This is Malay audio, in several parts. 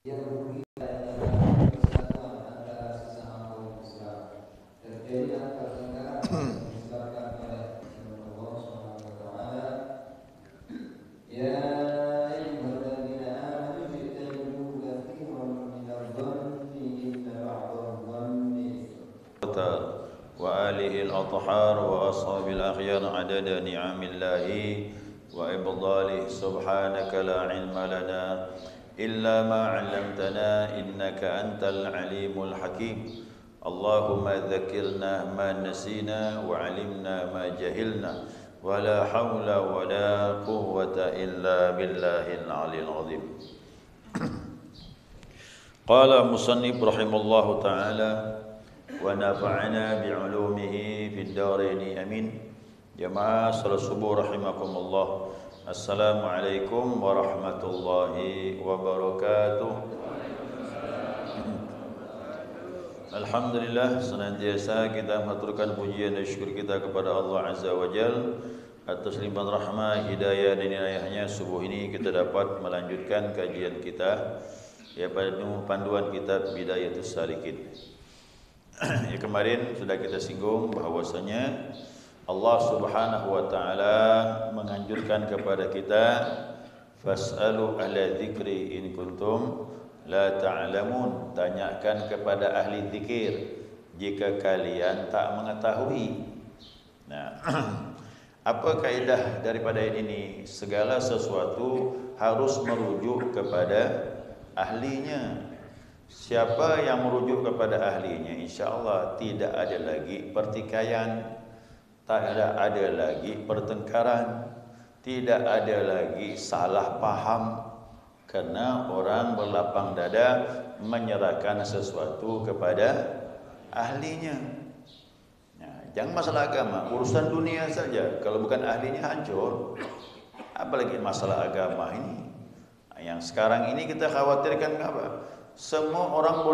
yang merugikan adalah persatuan antara sesama kaum Islam. Terjadinya pertengkaran disebabkan oleh Allah Subhanahu wa taala. Ya ayyuhalladzina amanu ijtanibu katsiran minadh-dhanni inna ba'dadh-dhanni wa alihi al-athhar wa ashabil akhyar adada ni'amillahi wa ibdalihi subhanaka la ilma lana illa ma 'allamtana innaka antal alimul hakim. Allahumma dzakirna ma nasina wa 'allimna ma jahilna wa la haula wa la quwwata illa billahil 'aliyyil 'azim. Qala musannif rahimallahu ta'ala wa nafa'ana bi'ulumihi fid dharain amin. Jamaah salat subuh rahimakumullah. Assalamualaikum warahmatullahi wabarakatuh. Alhamdulillah, senantiasa kita mengaturkan pujian dan syukur kita kepada Allah Azza wa Jalla atas limpahan rahmah, hidayah dan inayahnya. Subuh ini kita dapat melanjutkan kajian kita, yaitu panduan kitab Bidayatus Salikin. Kemarin sudah kita singgung bahwasanya Allah Subhanahu wa taala menganjurkan kepada kita, fas'alu ahla dzikri in kuntum la ta'lamun, tanyakan kepada ahli zikir jika kalian tak mengetahui. Nah, apa kaidah daripada ini? Segala sesuatu harus merujuk kepada ahlinya. Siapa yang merujuk kepada ahlinya, insyaallah tidak ada lagi pertikaian, tak ada lagi pertengkaran, tidak ada lagi salah paham, karena orang berlapang dada menyerahkan sesuatu kepada ahlinya. Nah, jangan masalah agama, urusan dunia saja kalau bukan ahlinya hancur, apalagi masalah agama ini. Yang sekarang ini kita khawatirkan apa? Semua orang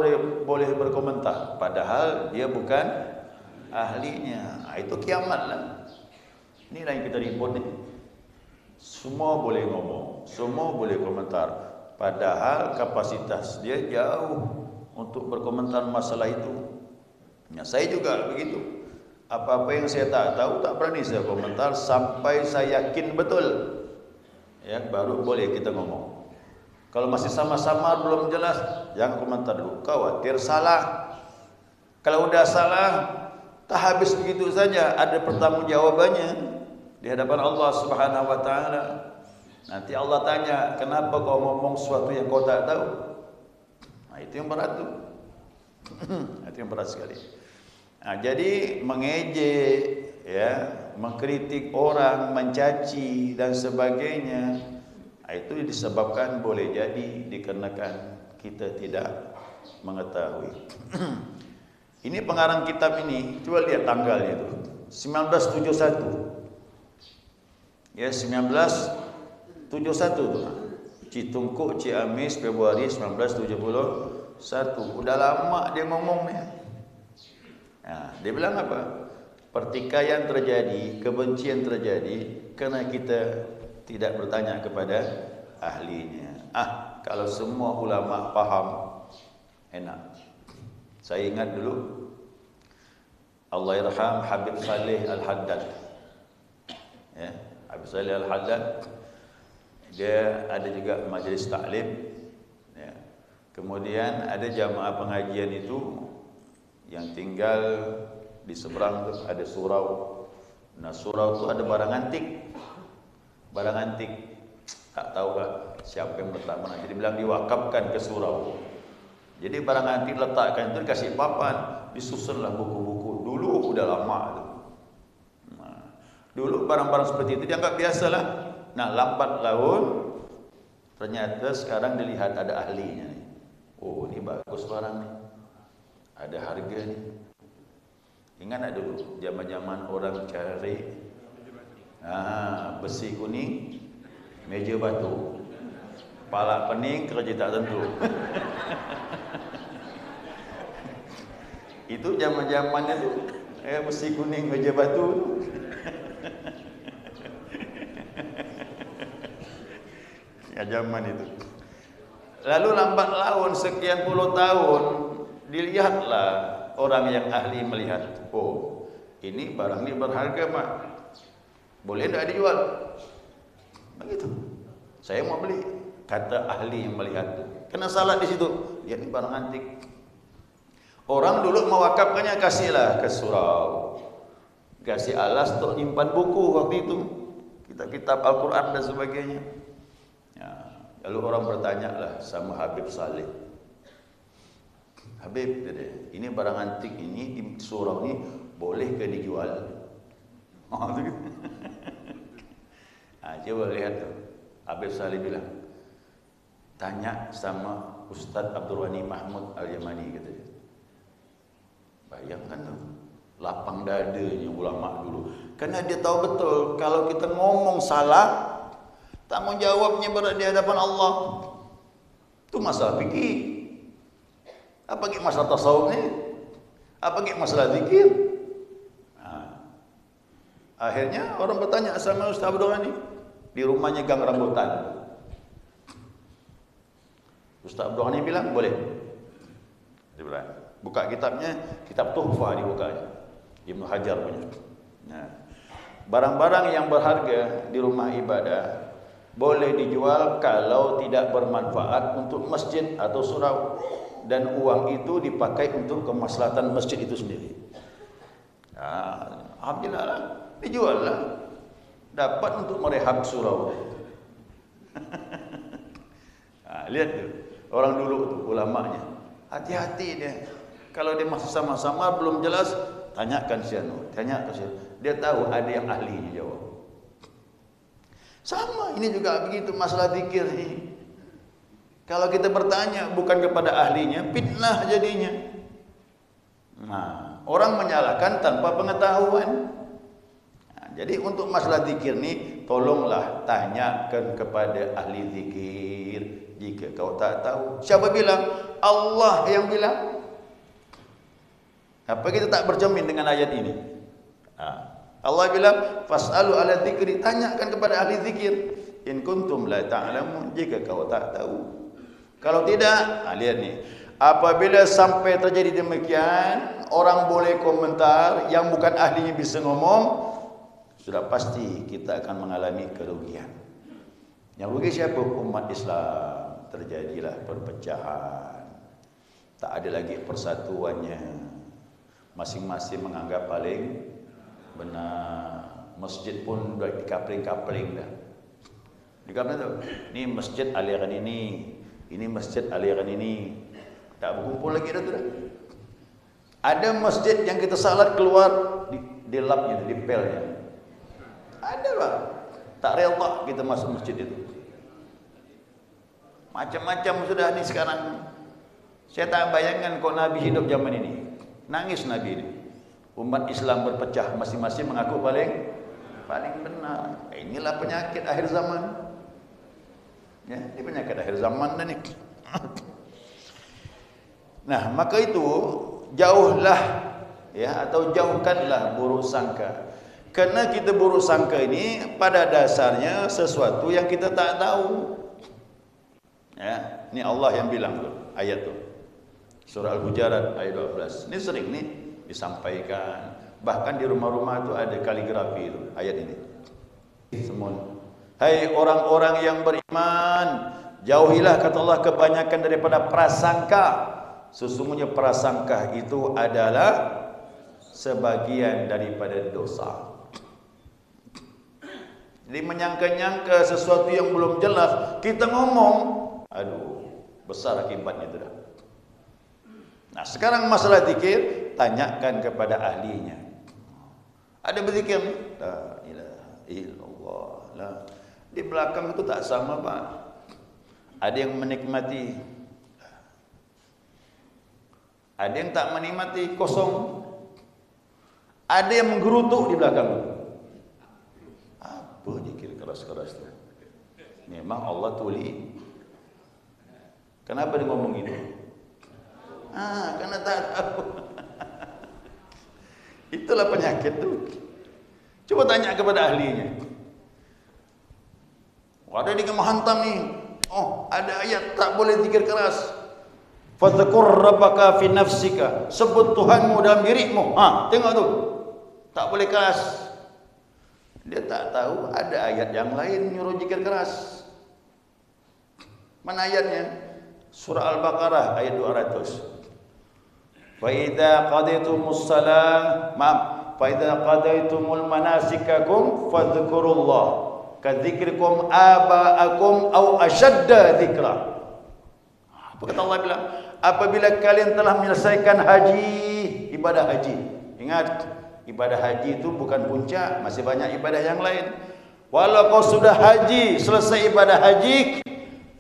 boleh berkomentar padahal dia bukan ahlinya. Itu kiamat lah. Inilah yang kita ribut ni. Semua boleh ngomong, semua boleh komentar, padahal kapasitas dia jauh untuk berkomentar masalah itu. Ya, saya juga begitu. Apa-apa yang saya tak tahu tak berani saya komentar sampai saya yakin betul. Ya, baru boleh kita ngomong. Kalau masih sama-sama belum jelas, jangan komentar dulu. Khawatir salah. Kalau udah salah, tak habis begitu saja, ada pertanggungjawabannya di hadapan Allah Subhanahu wa taala. Nanti Allah tanya, "Kenapa kau ngomong sesuatu yang kau tak tahu?" Nah, itu yang berat tu. Itu yang berat sekali. Nah, jadi mengejek, ya, mengkritik orang, mencaci dan sebagainya, itu disebabkan boleh jadi dikarenakan kita tidak mengetahui. Ini pengarang kitab ini, coba lihat tanggalnya itu. 1971. Ya, 1971 tuh. Citungkuk, Ciamis, Februari 1971. Udah lama dia ngomong nih. Nah, dia bilang apa? Pertikaian terjadi, kebencian terjadi karena kita tidak bertanya kepada ahlinya. Kalau semua ulama paham, enak. Saya ingat dulu Allahyarham Habib Saleh Al-Haddad. Ya, Habib Saleh Al-Haddad, dia ada juga majlis taklim. Ya. Kemudian ada jamaah pengajian itu yang tinggal di seberang tu ada surau. Nah, surau tu ada barang antik. Barang antik, tak tahu lah siapa yang letak mana. Jadi bilang diwakafkan ke surau. Jadi barang antik letakkan itu dikasih papan, disusunlah buku-buku. Dulu udah lama tu. Nah, dulu barang-barang seperti itu dianggap biasalah. Nah, lambat laun ternyata sekarang dilihat ada ahlinya. Oh, ini bagus barang ni, ada harga ni. Ingat tak dulu zaman-zaman orang cari besi kuning, meja batu, palak pening, kerja tak tentu. Itu zaman-zamannya tu, besi kuning, meja batu. Ya, zaman itu. Lalu lambat laun sekian puluh tahun dilihatlah orang yang ahli melihat, oh ini barang ini berharga mak, boleh tidak dijual? Begitu. Saya mau beli, kata ahli yang melihat itu. Kena salah di situ. Ya ini barang antik. Orang dulu mewakafkannya, kasihlah ke surau, kasih alas untuk nyimpan buku waktu itu, kitab-kitab Al-Quran dan sebagainya. Ya, lalu orang bertanya lah sama Habib Saleh, Habib, ini barang antik ini di surau ini boleh ke dijual? Oh, gitu. Nah, coba lihat tuh. Habib Saleh bilang, tanya sama Ustadz Abdul Ghani Mahmud Al-Yamani katanya. Bayangkan tuh, lapang dadanya ulama dulu. Karena dia tahu betul kalau kita ngomong salah, tanggung jawabnya berat di hadapan Allah. Itu masalah fikih. Apa lagi masalah tasawuf ni? Apa lagi masalah zikir? Nah, akhirnya orang bertanya sama Ustaz Abdul Ghani di rumahnya Gang Rambutan. Ustaz Abdul Ghani bilang boleh. Dia bilang, buka kitabnya, kitab Tuhfah dibukanya, Ibnu Hajar punya. Nah, barang-barang yang berharga di rumah ibadah boleh dijual kalau tidak bermanfaat untuk masjid atau surau, dan uang itu dipakai untuk kemaslahatan masjid itu sendiri. Nah, alhamdulillah lah, dijual lah, dapat untuk merehab surau. Nah, lihat tuh, orang dulu tuh ulamanya, hati-hati dia. Kalau dia masih sama-sama belum jelas, tanyakan si anu, tanya ke si. Dia tahu ada yang ahlinya jawab. Sama ini juga begitu masalah zikir ini. Kalau kita bertanya bukan kepada ahlinya, fitnah jadinya. Nah, orang menyalahkan tanpa pengetahuan. Nah, jadi untuk masalah zikir ni, tolonglah tanyakan kepada ahli zikir. Jika kau tak tahu, siapa bilang? Allah yang bilang. Apa kita tak bercermin dengan ayat ini? Allah bilang, fas'alu ala dzikri, tanyakan kepada ahli zikir. In kuntum la ta'lamun, jika kau tak tahu. Kalau tidak, lihat nih. Apabila sampai terjadi demikian, orang boleh komentar, yang bukan ahlinya bisa ngomong, sudah pasti kita akan mengalami kerugian. Yang rugi siapa? Umat Islam. Terjadilah perpecahan. Tak ada lagi persatuannya. Masing-masing menganggap paling benar. Masjid pun dah dikapling-kapling dah. Dikapling tu. Ni masjid aliran ini masjid aliran ini. Tak berkumpul lagi dah tu dah. Ada masjid yang kita salat keluar di lapnya, di pelnya. Ada lah. Tak rela kita masuk masjid itu. Macam-macam sudah ni sekarang. Saya tak bayangkan kok Nabi hidup zaman ini. Nangis Nabi ini. Umat Islam berpecah, masing-masing mengaku paling benar. Inilah penyakit akhir zaman. Ya, ini penyakit akhir zaman dah ni. Nah, maka itu jauhlah ya, atau jauhkanlah buruk sangka. Karena kita buruk sangka ini pada dasarnya sesuatu yang kita tak tahu. Ya, ini Allah yang bilang tu, ayat tu. Surah Al-Hujurat ayat 12. Ini sering nih disampaikan. Bahkan di rumah-rumah itu ada kaligrafi itu, ayat ini. Semua. Hai orang-orang yang beriman, jauhilah kata Allah kebanyakan daripada prasangka. Sesungguhnya prasangka itu adalah sebagian daripada dosa. Jadi menyangka-nyangka sesuatu yang belum jelas, kita ngomong, aduh, besar akibatnya itu dah. Nah, sekarang masalah zikir, tanyakan kepada ahlinya. Ada berzikir ni? La ilaha illallah. La. Di belakang itu tak sama, Pak. Ada yang menikmati, ada yang tak menikmati, kosong. Ada yang menggerutuk di belakang. Apa zikir keras-keras tu? Memang Allah tuli. Kenapa dia ngomong itu? Karena tak tahu. Itulah penyakit tu. Coba tanya kepada ahlinya. Ada di menghantam ni. Oh, ada ayat tak boleh zikir keras. Fadhkur rabbaka fi nafsika. Sebut Tuhanmu dalam dirimu. Tengok tu. Tak boleh keras. Dia tak tahu ada ayat yang lain nyuruh zikir keras. Mana ayatnya? Surah Al-Baqarah ayat 200. Fa idza qadaytumus salah, fa idza qadaytumul manasikakum fadhkurullah kadzikrikum aba'akum aw ashadda dzikra. Apa kata Allah bilang? Apabila kalian telah menyelesaikan haji, ibadah haji. Ingat, ibadah haji itu bukan puncak, masih banyak ibadah yang lain. Walau kau sudah haji, selesai ibadah haji,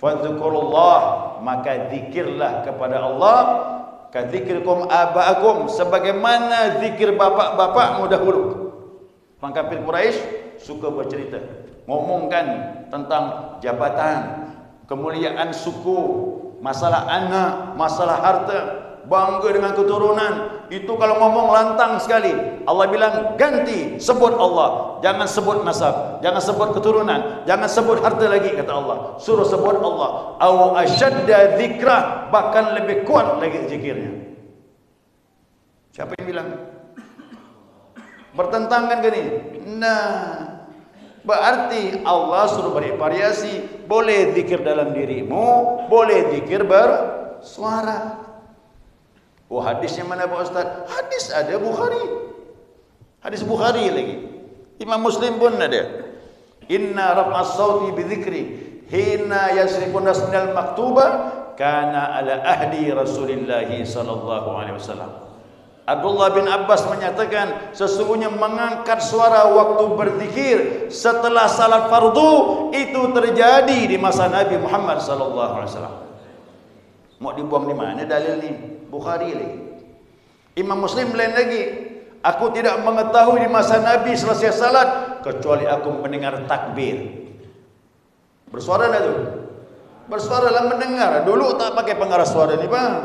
fadzukurullah, maka zikirlah kepada Allah, kadzikrikum aba'akum, sebagaimana zikir bapak-bapakmu dahulu. Orang kafir Quraisy suka bercerita, ngomongkan tentang jabatan, kemuliaan suku, masalah anak, masalah harta, bangga dengan keturunan. Itu kalau ngomong lantang sekali. Allah bilang ganti, sebut Allah, jangan sebut nasab, jangan sebut keturunan, jangan sebut harta lagi, kata Allah. Suruh sebut Allah. Au asyadda dzikra, bahkan lebih kuat lagi zikirnya. Siapa yang bilang? Bertentangan gini. Nah, berarti Allah suruh beri variasi. Boleh zikir dalam dirimu, boleh zikir bersuara. Oh, hadisnya mana Pak Ustaz? Hadis ada Bukhari. Hadis Bukhari lagi. Imam Muslim pun ada. Inna raf'as sauti bi dzikri hina yasrifun nasnal maktuba kana ala ahdi Rasulillah sallallahu alaihi wasallam. Abdullah bin Abbas menyatakan, sesungguhnya mengangkat suara waktu berzikir setelah salat fardu itu terjadi di masa Nabi Muhammad sallallahu alaihi wasallam. Mau dibuang di mana dalil ni? Bukhari lagi. Imam Muslim lain lagi. Aku tidak mengetahui di masa Nabi selesai salat kecuali aku mendengar takbir. Bersuara dah tu. Bersuara lah mendengar. Dulu tak pakai pengeras suara ni bang.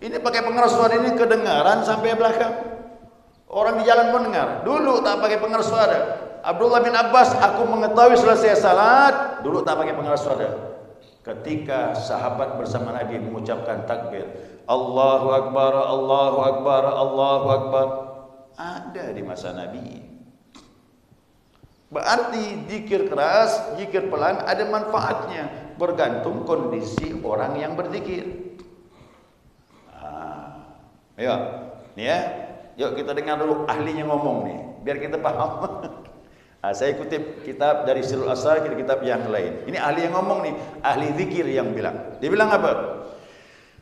Ini pakai pengeras suara ini kedengaran sampai belakang. Orang di jalan pun dengar. Dulu tak pakai pengeras suara. Abdullah bin Abbas, aku mengetahui selesai salat. Dulu tak pakai pengeras suara. Ketika sahabat bersama Nabi mengucapkan takbir, Allahu Akbar, Allahu Akbar, Allahu Akbar, ada di masa Nabi. Berarti zikir keras, zikir pelan ada manfaatnya, bergantung kondisi orang yang berzikir. Ayo, ni ya, yuk kita dengar dulu ahlinya ngomong nih, biar kita paham. Saya kutip kitab dari Sirul Asrar, kitab yang lain. Ini ahli yang ngomong nih, ahli zikir yang bilang. Dia bilang apa?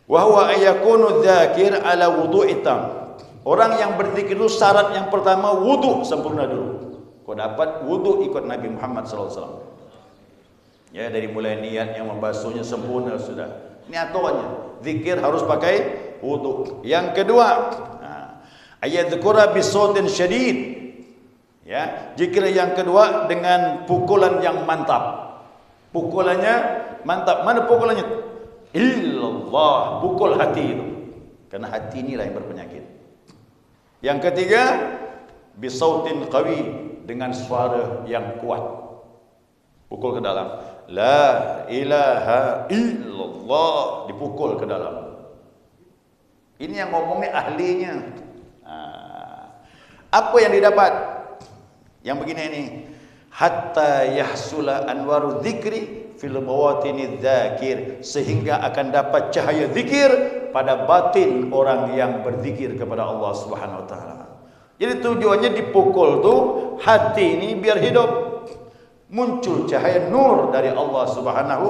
Wa huwa ayakunu dzakir ala wudu'i tam. Orang yang berzikir itu syarat yang pertama wudu sempurna dulu. Kau dapat wudu ikut Nabi Muhammad sallallahu alaihi wasallam. Ya, dari mulai niat yang membasuhnya sempurna sudah. Ini aturannya. Zikir harus pakai wudu. Yang kedua, ayat dzikra bi sautin syadid. Ya, zikir yang kedua dengan pukulan yang mantap. Pukulannya mantap. Mana pukulannya? Illallah, pukul hati itu. Karena hati inilah yang berpenyakit. Yang ketiga, bisautin qawi, dengan suara yang kuat. Pukul ke dalam. La ilaha illallah, dipukul ke dalam. Ini yang ngomongnya ahlinya. Apa yang didapat? Yang begini ini, hatta yahsula anwaru dzikri fil bawatini dzakir, sehingga akan dapat cahaya zikir pada batin orang yang berzikir kepada Allah Subhanahu wa taala. Jadi tujuannya dipukul tuh hati ini biar hidup, muncul cahaya nur dari Allah Subhanahu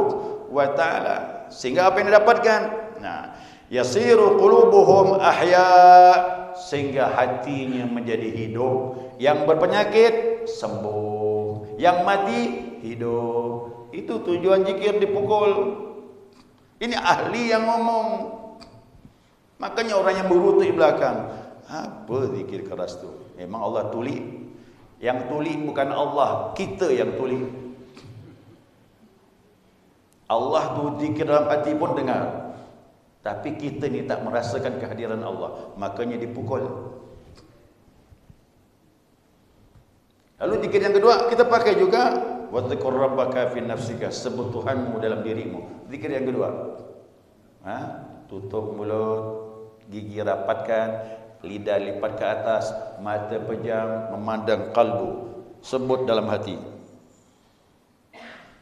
wa taala, sehingga apa yang didapatkan? Nah, yasiru qulubuhum ahya, sehingga hatinya menjadi hidup. Yang berpenyakit sembuh, yang mati hidup. Itu tujuan zikir dipukul. Ini ahli yang ngomong. Makanya orang yang berlutut di belakang, apa zikir keras tu? Memang Allah tuli. Yang tuli bukan Allah, kita yang tuli. Allah tu zikir dalam hati pun dengar, tapi kita ni tak merasakan kehadiran Allah, makanya dipukul. Lalu zikir yang kedua kita pakai juga wa dzkur rabbaka fi nafsika, sebut Tuhanmu dalam dirimu. Zikir yang kedua. Tutup mulut, gigi rapatkan, lidah lipat ke atas, mata pejam, memandang kalbu, sebut dalam hati.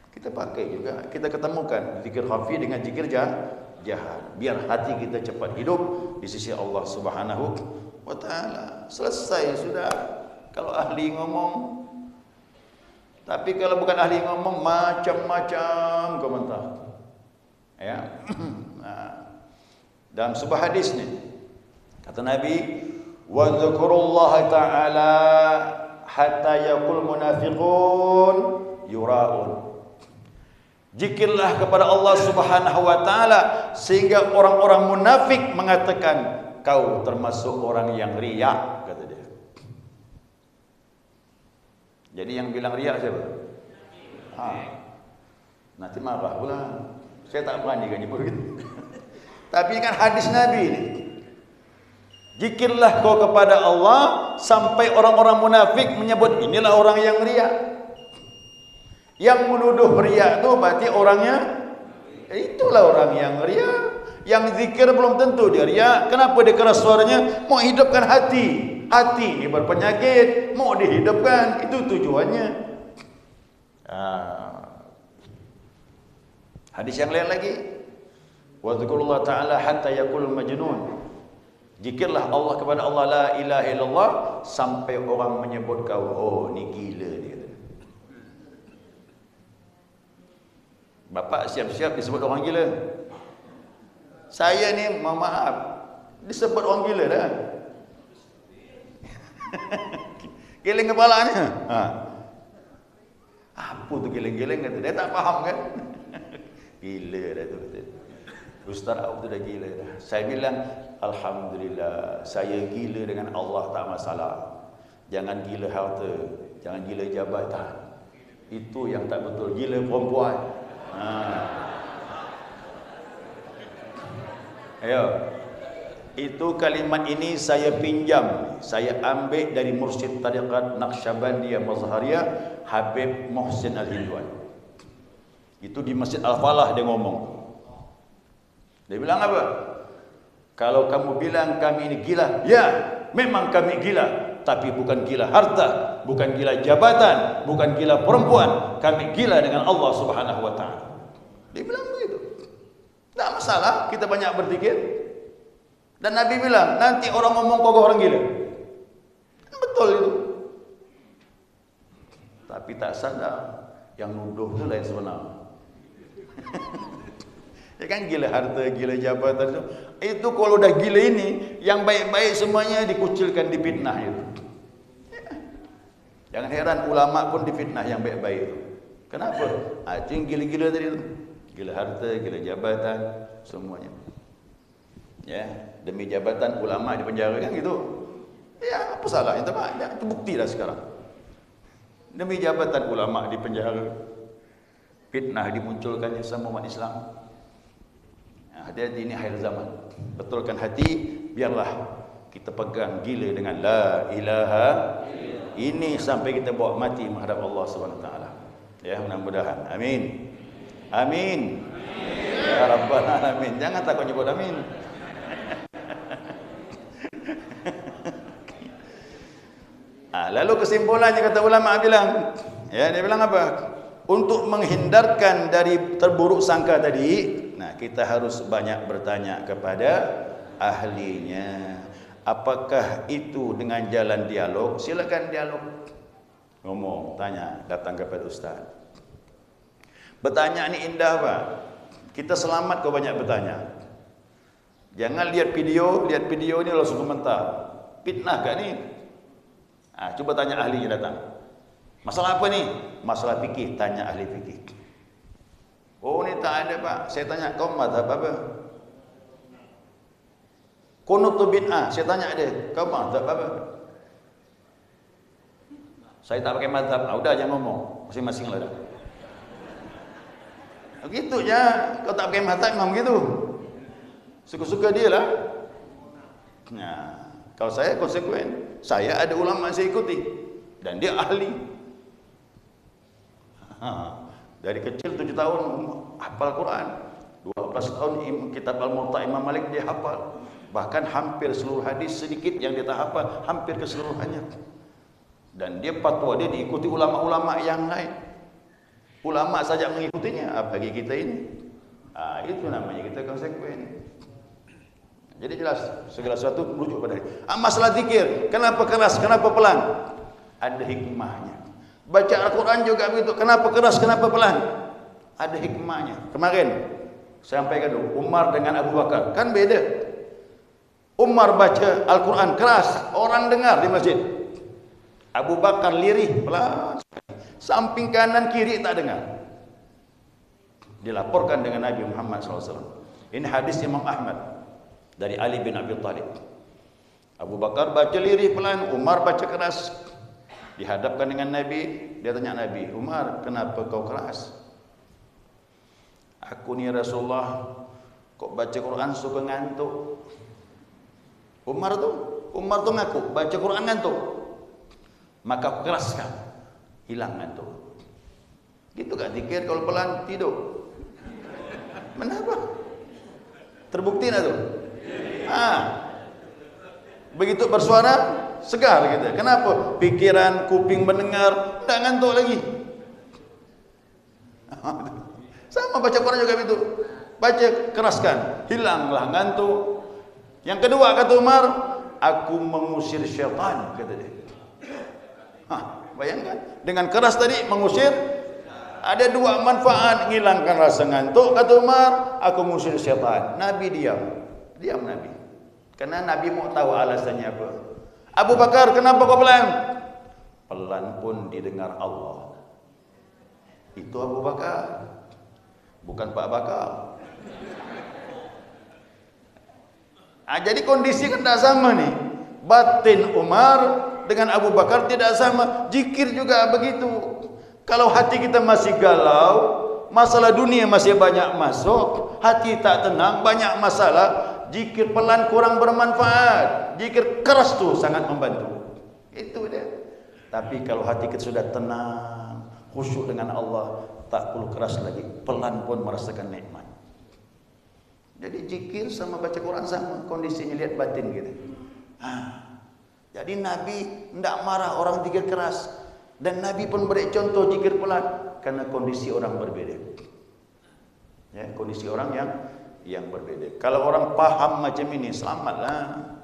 Kita pakai juga, kita ketemukan zikir khafi dengan zikir jahar, biar hati kita cepat hidup di sisi Allah Subhanahu wa taala. Selesai sudah. Kalau ahli ngomong, tapi kalau bukan ahli ngomong macam-macam komentar. Ya. Dalam sebuah hadis ni kata Nabi, wa dzkurullaha ta'ala hatta yaqul munafiqun yura'un. Zikirlah kepada Allah Subhanahu wa taala sehingga orang-orang munafik mengatakan kau termasuk orang yang riya, kata dia. Jadi yang bilang riya siapa? Nanti marah pula. Saya tak berani kan nyebut gitu. Tapi kan hadis Nabi ini. Zikirlah kau kepada Allah sampai orang-orang munafik menyebut inilah orang yang riya. Yang menuduh riya itu berarti orangnya itulah orang yang riya. Yang zikir belum tentu dia riya. Kenapa dia keras suaranya? Mau hidupkan hati. Hati ini berpenyakit, mau dihidupkan, itu tujuannya. Hadis yang lain lagi, wa dzikrullah ta'ala hatta yaqul majnun. Zikirlah Allah kepada Allah la ilaha illallah sampai orang menyebut kau, oh ni gila dia. Bapak siap-siap disebut orang gila. Saya ni mohon maaf, disebut orang gila dah. Geleng kepalanya. Apa tu geleng-geleng kata dia tak faham kan? Gila dah tu kata. Ustaz Aub tu dah gila dah. Saya bilang alhamdulillah, saya gila dengan Allah tak masalah. Jangan gila harta, jangan gila jabatan. Itu yang tak betul, gila perempuan. Ayo. Itu kalimat ini saya pinjam, saya ambil dari mursyid tariqat Naqsyabandiyah Mazhariyah Habib Muhsin Al-Hindwan. Itu di Masjid Al-Falah dia ngomong. Dia bilang apa? Kalau kamu bilang kami ini gila, ya, memang kami gila, tapi bukan gila harta, bukan gila jabatan, bukan gila perempuan, kami gila dengan Allah Subhanahu wa taala. Dia bilang begitu. Tak masalah kita banyak berzikir. Dan Nabi bilang, nanti orang ngomong kau orang gila. Betul itu. Tapi tak sadar yang nuduh itu lain sebenarnya. Ya kan gila harta, gila jabatan itu kalau udah gila ini, yang baik-baik semuanya dikucilkan, difitnah itu. Jangan heran ulama pun difitnah yang baik-baik itu. Kenapa? Itu yang gila-gila tadi itu. Gila harta, gila jabatan, semuanya. Ya, demi jabatan ulama di penjara kan gitu. Ya, apa salahnya? Itu bukti dah sekarang. Demi jabatan ulama di penjara, fitnah dimunculkannya sama umat Islam. Hati-hati, ini akhir zaman. Betulkan hati, biarlah kita pegang gila dengan la ilaha. Ini sampai kita bawa mati menghadap Allah Subhanahu wa taala. Ya, mudah-mudahan. Amin. Amin. Ya Rabbal alamin. Jangan takut nyebut amin. Lalu kesimpulannya kata ulama bilang, ya dia bilang apa? Untuk menghindarkan dari terburuk sangka tadi, nah kita harus banyak bertanya kepada ahlinya. Apakah itu dengan jalan dialog? Silakan dialog. Ngomong, tanya, datang kepada ustaz. Bertanya ni indah Pak. Kita selamat kau banyak bertanya. Jangan lihat video ni langsung komentar. Fitnah kan ni? Coba tanya ahlinya datang. Masalah apa ni? Masalah fikih, tanya ahli fikih. Oh ni tak ada Pak. Saya tanya kau mazhab apa? Qunut bid'ah. Saya tanya dia, kau mazhab apa? Saya tak pakai mazhab. Udah jangan ngomong. Masing-masing lah dah. Begitu je. Kau tak pakai mazhab memang begitu. Suka-suka dia lah. Nah, kalau saya konsekuen. Saya ada ulama yang saya ikuti dan dia ahli. Dari kecil 7 tahun hafal Quran, 12 tahun kitab Al-Muwatta Imam Malik dia hafal. Bahkan hampir seluruh hadis sedikit yang dia tak hafal, hampir keseluruhannya. Dan dia fatwa dia diikuti ulama-ulama yang lain. Ulama saja mengikutinya, apalagi kita ini. Itu namanya kita konsekuen. Jadi jelas segala sesuatu merujuk pada masalah zikir. Kenapa keras, kenapa pelan? Ada hikmahnya. Baca Al-Quran juga begitu. Kenapa keras, kenapa pelan? Ada hikmahnya. Kemarin sampaikan dulu, Umar dengan Abu Bakar kan beda. Umar baca Al-Quran keras, orang dengar di masjid. Abu Bakar lirih pelan, samping kanan kiri tak dengar. Dilaporkan dengan Nabi Muhammad SAW. Ini hadis Imam Ahmad dari Ali bin Abi Thalib. Abu Bakar baca lirih pelan, Umar baca keras. Dihadapkan dengan Nabi, dia tanya Nabi, Umar, kenapa kau keras? Aku ni Rasulullah, kok baca Quran suka ngantuk. Umar tu ngaku baca Quran ngantuk. Maka aku keraskan, hilang ngantuk. Gitu kan zikir kalau pelan tidur. Kenapa? Terbukti tak tu? Begitu bersuara segar gitu. Kenapa? Pikiran, kuping mendengar, tak ngantuk lagi. Sama baca Quran juga begitu. Baca keraskan, hilanglah ngantuk. Yang kedua kata Umar, aku mengusir syaitan, kata dia. Bayangkan, dengan keras tadi mengusir, ada dua manfaat, hilangkan rasa ngantuk, kata Umar, aku mengusir syaitan. Nabi diam Nabi. Karena Nabi mau tahu alasannya apa. Abu Bakar, kenapa kau pelan? Pelan pun didengar Allah. Itu Abu Bakar, bukan Pak Bakar. Jadi kondisi kan tidak sama nih. Batin Umar dengan Abu Bakar tidak sama. Zikir juga begitu. Kalau hati kita masih galau, masalah dunia masih banyak masuk, hati tak tenang, banyak masalah, zikir pelan kurang bermanfaat. Zikir keras tu sangat membantu. Itu dia. Tapi kalau hati kita sudah tenang, khusyuk dengan Allah, tak perlu keras lagi, pelan pun merasakan nikmat. Jadi zikir sama baca Quran sama kondisinya, lihat batin gitu. Jadi Nabi tidak marah orang zikir keras, dan Nabi pun beri contoh zikir pelan karena kondisi orang berbeda. Ya, kondisi orang yang berbeda. Kalau orang paham macam ini, selamatlah.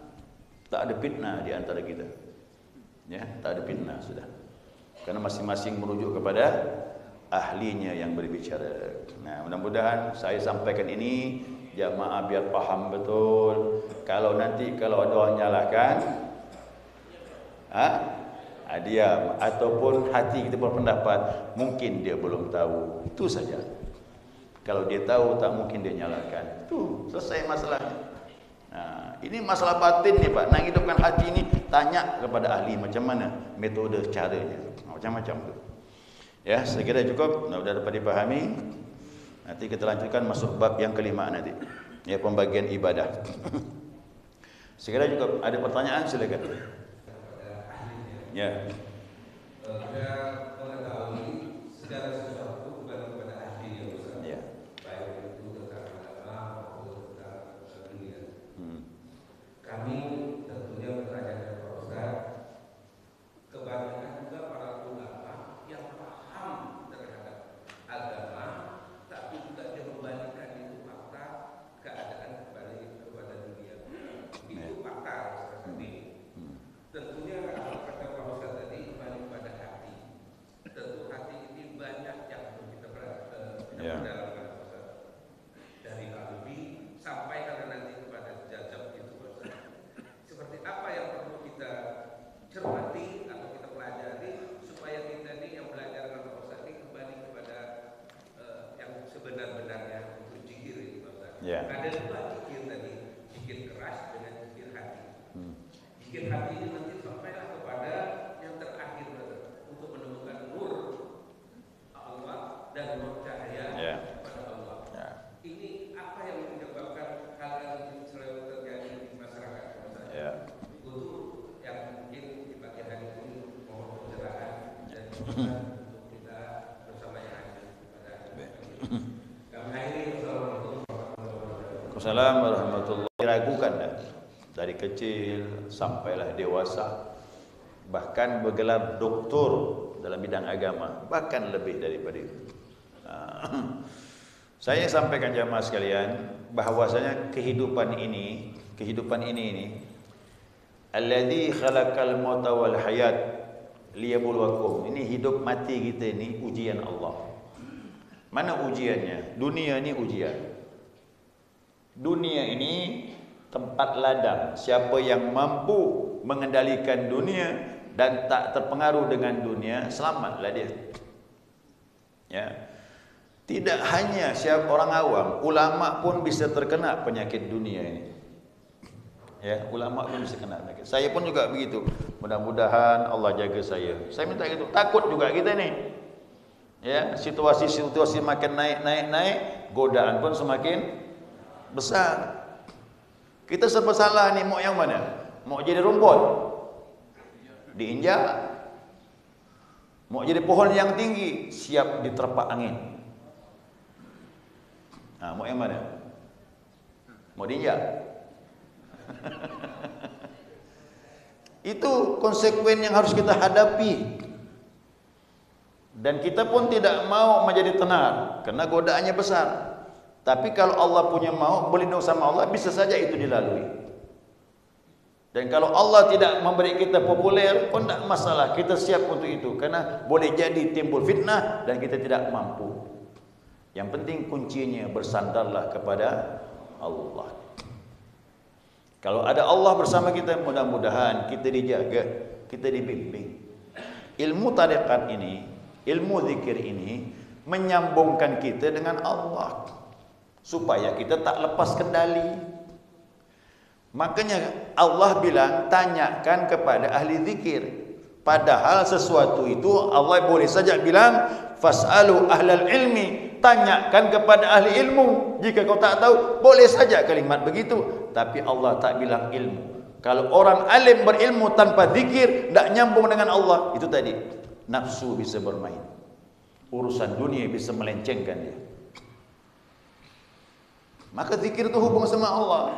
Tak ada fitnah di antara kita. Ya, tak ada fitnah sudah. Karena masing-masing merujuk kepada ahlinya yang berbicara. Nah, mudah-mudahan saya sampaikan ini jamaah biar paham betul. Kalau nanti kalau ada orang nyalahkan, diam, ataupun hati kita berpendapat mungkin dia belum tahu, itu saja. Kalau dia tahu, tak mungkin dia nyalahkan. Itu selesai masalahnya. Nah, ini masalah batin nih Pak. Nak hidupkan hati ini, tanya kepada ahli macam mana metode caranya, macam-macam tu. Ya, saya kira cukup. Sudah dapat dipahami. Nanti kita lanjutkan masuk bab yang kelima nanti. Ya, pembagian ibadah. Saya kira cukup. Ada pertanyaan silakan. Ya. Kita mengetahui segala sesuatu bukan kepada ahli ya Ustaz. Ya. Baik itu tentang agama maupun tentang dunia. Kami tentunya bertanya kepada Pak Ustaz, kebanyakan juga para ulama yang paham terhadap agama, tapi juga dia membalikan itu fakta keadaan kembali kepada dunia. Itu fakta seperti ini. Tentunya kata Pak Ustaz tadi kembali pada hati. Tentu hati ini banyak yang perlu kita perdalamkan Ustaz. Dari kalbi sampai kalau nanti kepada jazab itu Ustaz. Seperti apa yang perlu kita cermati atau kita pelajari supaya kita ini yang belajar dengan Pak Ustaz ini kembali kepada yang sebenar-benarnya untuk zikir itu Ustaz. Ada dua zikir tadi, zikir keras dengan zikir hati. Zikir hati ini nanti sampailah kepada yang terakhir untuk menemukan nur Allah dan nur cahaya kepada Allah. Ini apa yang menyebabkan hal-hal yang selalu terjadi di masyarakat untuk yang mungkin di pagi hari ini mohon pencerahan dan untuk kita bersama yang Waalaikumsalam warahmatullahi wabarakatuh. Diragukan dah. Dari kecil sampailah dewasa, bahkan bergelar doktor dalam bidang agama, bahkan lebih daripada itu. Saya sampaikan jamaah sekalian bahwasanya kehidupan ini alladzi khalaqal mauta wal hayat liyabluwakum. Ini hidup mati kita ini ujian Allah. Mana ujiannya? Dunia ini ujian. Dunia ini tempat ladang. Siapa yang mampu mengendalikan dunia dan tak terpengaruh dengan dunia, selamatlah dia. Ya. Tidak hanya siapa orang awam, ulama pun bisa terkena penyakit dunia ini. Ya, ulama pun bisa kena penyakit. Saya pun juga begitu. Mudah-mudahan Allah jaga saya. Saya minta gitu. Takut juga kita nih. Ya, situasi makin naik, godaan pun semakin besar. Kita serba salah nih, mau yang mana? Mau jadi rumput diinjak, mau jadi pohon yang tinggi siap diterpa angin. Nah, mau yang mana? Mau diinjak? Itu konsekuensi yang harus kita hadapi. Dan kita pun tidak mau menjadi tenar karena godaannya besar. Tapi kalau Allah punya mau, berlindung sama Allah, bisa saja itu dilalui. Dan kalau Allah tidak memberi kita populer pun tidak masalah, kita siap untuk itu. Karena boleh jadi timbul fitnah dan kita tidak mampu. Yang penting kuncinya bersandarlah kepada Allah. Kalau ada Allah bersama kita, mudah-mudahan kita dijaga, kita dibimbing. Ilmu tarekat ini, ilmu zikir ini menyambungkan kita dengan Allah supaya kita tak lepas kendali. Makanya Allah bilang tanyakan kepada ahli zikir. Padahal sesuatu itu Allah boleh saja bilang fas'alu ahlal ilmi, tanyakan kepada ahli ilmu. Jika kau tak tahu, boleh saja kalimat begitu. Tapi Allah tak bilang ilmu. Kalau orang alim berilmu tanpa zikir, tidak nyambung dengan Allah. Itu tadi, nafsu bisa bermain. Urusan dunia bisa melencengkan dia. Maka zikir itu hubung sama Allah.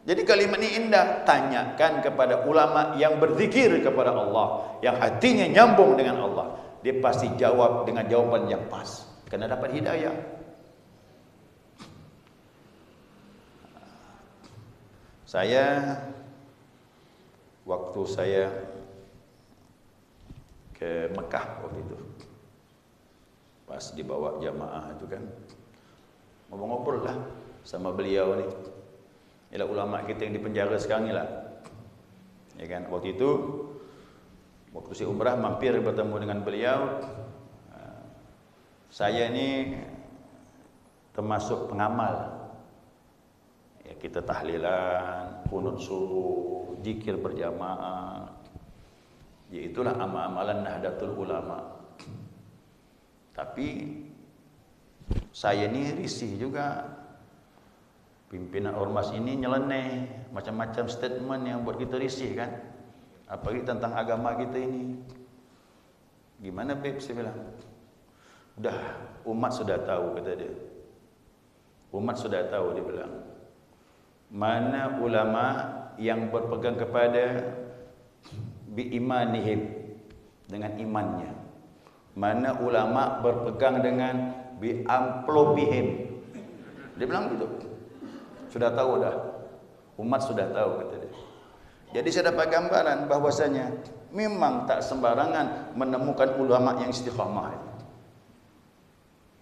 Jadi kalimat ini indah. Tanyakan kepada ulama yang berzikir kepada Allah, yang hatinya nyambung dengan Allah. Dia pasti jawab dengan jawaban yang pas, karena dapat hidayah. Waktu saya ke Mekah waktu itu, pas dibawa jamaah itu kan, ngobrol-ngobrol lah sama beliau nih. Ialah ulama kita yang dipenjara sekarang ni lah. Ya kan, waktu itu waktu si umrah mampir bertemu dengan beliau. Saya ni termasuk pengamal. Ya, kita tahlilan, qunut subuh, zikir berjamaah. Ya itulah amal-amalan Nahdlatul Ulama. Tapi saya ni risih juga. Pimpinan ormas ini nyeleneh, macam-macam statement yang buat kita risih kan. Apalagi tentang agama kita ini. Gimana Beb, saya bilang. Udah, umat sudah tahu, kata dia. Umat sudah tahu, dia bilang. Mana ulama yang berpegang kepada biimanihim, dengan imannya. Mana ulama berpegang dengan biamplobihim. Dia bilang begitu. Sudah tahu dah. Umat sudah tahu, kata dia. Jadi saya dapat gambaran bahwasanya memang tak sembarangan menemukan ulama yang istiqamah.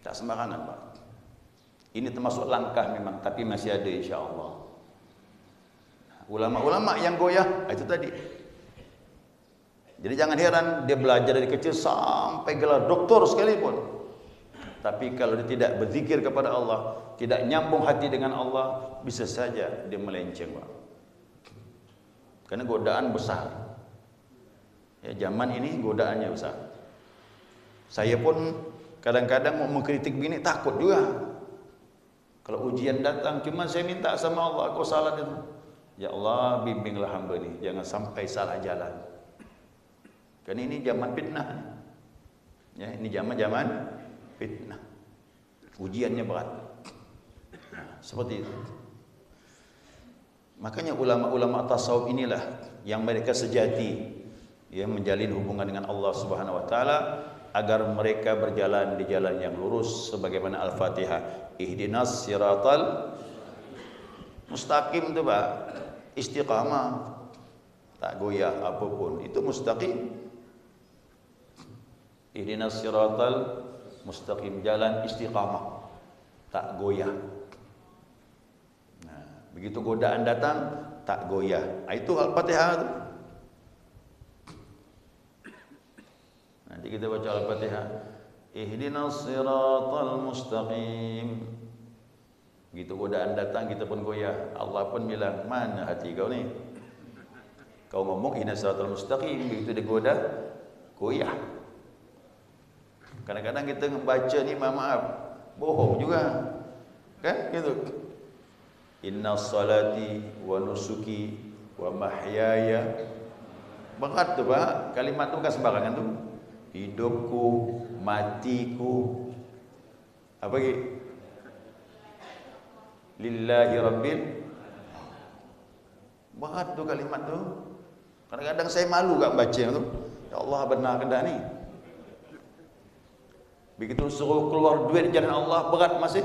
Tak sembarangan, Pak. Ini termasuk langkah memang, tapi masih ada insya-Allah. Ulama-ulama yang goyah, itu tadi. Jadi jangan heran dia belajar dari kecil sampai gelar doktor sekalipun. Tapi kalau dia tidak berzikir kepada Allah, tidak nyambung hati dengan Allah, bisa saja dia melenceng, Pak. Karena godaan besar. Ya, zaman ini godaannya besar. Saya pun kadang-kadang mau mengkritik bini takut juga. Kalau ujian datang, cuma saya minta sama Allah, aku salah itu. Ya Allah, bimbinglah hamba ini, jangan sampai salah jalan. Karena ini zaman fitnah. Ya, ini zaman fitnah. Ujiannya berat. Nah, seperti itu. Makanya ulama-ulama tasawuf inilah yang mereka sejati, ya, menjalin hubungan dengan Allah Subhanahu wa taala agar mereka berjalan di jalan yang lurus sebagaimana Al-Fatihah. Ihdinas siratal mustaqim itu, Pak. Istiqamah. Tak goyah apapun. Itu mustaqim. Ihdinas siratal mustaqim, jalan istiqamah. Tak goyah. Nah, begitu godaan datang, tak goyah. Itu Al-Fatihah itu. Nanti kita baca Al-Fatihah. Ihdinas siratal mustaqim. Begitu godaan datang, kita pun goyah. Allah pun bilang, mana hati kau ni? Kau ngomong ihdinas siratal mustaqim, begitu dia goda, goyah. Kadang-kadang kita membaca ni, maaf, bohong juga. Kan? Gitu. Inna salati wa nusuki wa mahyaya. Berat tu, Pak. Kalimat tu bukan sembarangan tu. Hidupku, matiku, apa lagi? Lillahi rabbil. Berat tu kalimat tu. Kadang-kadang saya malu kat baca tu. Ya Allah, benar ke tak ni? Begitu suruh keluar duit jalan Allah, berat masih.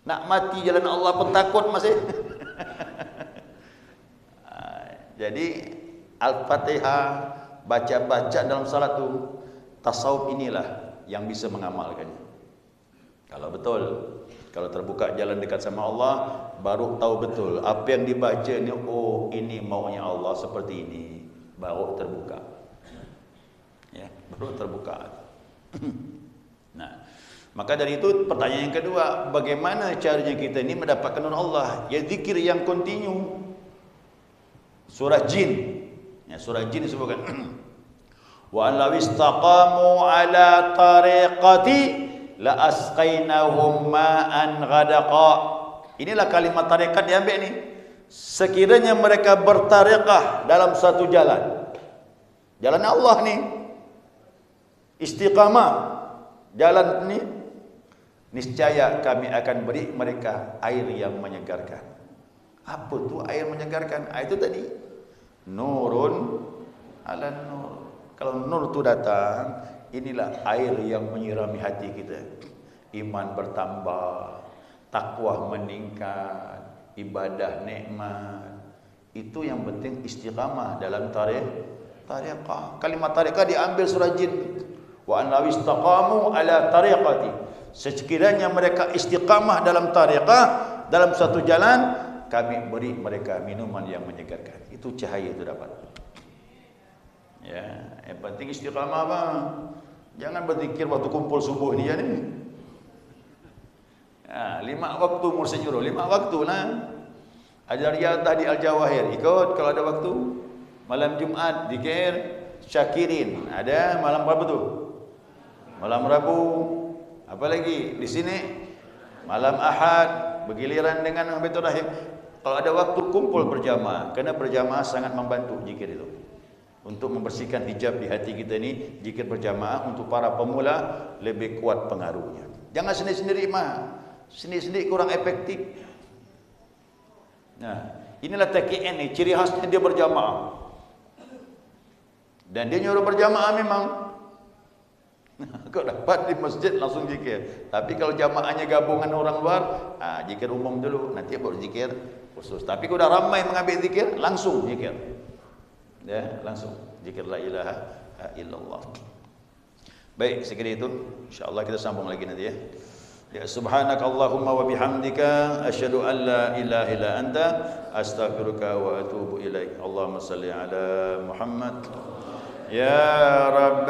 Nak mati jalan Allah pun takut masih. Jadi Al-Fatihah, baca-baca dalam salat tu, tasawuf inilah yang bisa mengamalkannya. Kalau betul, kalau terbuka jalan dekat sama Allah, baru tahu betul apa yang dibaca ni, oh ini maunya Allah seperti ini, baru terbuka. Ya, baru terbuka. Nah, maka dari itu pertanyaan yang kedua, bagaimana caranya kita ini mendapatkan nur Allah? Ya, zikir yang kontinu. Surah Jin. Ya, surah Jin disebutkan wa law istaqamu ala tariqati la asqainahum ma'an ghadaqa. Inilah kalimat tarekat diambil ni. Sekiranya mereka bertarekah dalam satu jalan, jalan Allah ni, istiqamah jalan ni, niscaya kami akan beri mereka air yang menyegarkan. Apa tu air menyegarkan? Air itu tadi nurun ala nur. Kalau nur tu datang, inilah air yang menyirami hati kita. Iman bertambah, takwa meningkat, ibadah nikmat. Itu yang penting, istiqamah dalam tariqah. Kalimat tariqah diambil surah Jin. Wa an law istaqamu ala tariqati. Sekiranya mereka istiqamah dalam tariqah, dalam satu jalan, kami beri mereka minuman yang menyegarkan. Itu cahaya itu dapat. Ya, yang penting istiqamah, bang. Jangan berzikir waktu kumpul subuh ni ya ni. Ya, 5 waktu mursyid nyuruh, 5 waktu lah. Ajar riyadah di Al-Jawahir, ikut kalau ada waktu. Malam Jumat zikir syakirin. Ada malam berapa tu? Malam Rabu. Apa lagi? Di sini malam Ahad bergiliran dengan Baitur Rahim. Kalau ada waktu kumpul berjamaah, kerana berjamaah sangat membantu zikir itu. Untuk membersihkan hijab di hati kita ni, zikir berjamaah untuk para pemula lebih kuat pengaruhnya. Jangan sendiri-sendiri mah. Sendiri-sendiri kurang efektif. Nah, inilah TKN ni, ciri khasnya dia berjamaah. Dan dia nyuruh berjamaah memang. Kau dapat di masjid langsung zikir. Tapi kalau jamaahnya gabungan orang luar, zikir umum dulu, nanti baru zikir khusus. Tapi kalau dah ramai mengambil zikir, langsung zikir. Ya, langsung zikir la ilaha illallah. Baik, sekira itu. Insya-Allah kita sambung lagi nanti ya. Ya, subhanakallahumma wa bihamdika asyhadu an la ilaha illa anta astaghfiruka wa atubu ilaik. Allahumma salli ala Muhammad. Ya Rabb